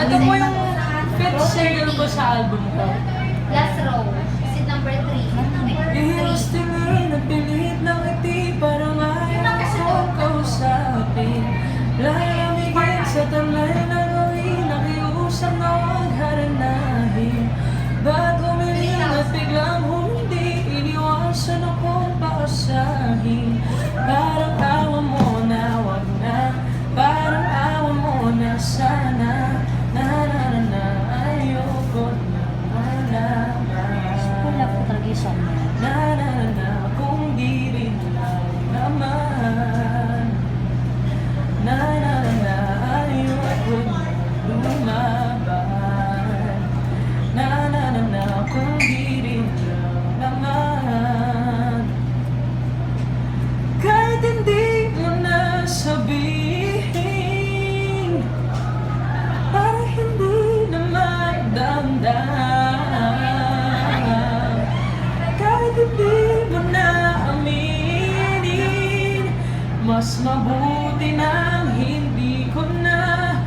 Ito po yung fifth single ko sa album ko. Last row. Seat number 3. Ihos tingin at pilit ng ngiti para mayroong kausapin. Lalamigin sa tamlay na gawin, nakiusap na huwag haranahin. Ba't umiling at biglang humindi, iniwasan akong paasahin. Parang awa mo na wag na, parang awa mo na sana. Na na na na, ayoko na malaman. Wala po talaga yung song na yan. Na na na na, kung di rin lang naman. Na na na na, ayoko na lumaban. Na na na na, kung di rin lang naman. Kahit hindi mo na sabihin, para hindi na magdamdam. Kahit hindi mo na aminin, mas mabuti nang hindi ko na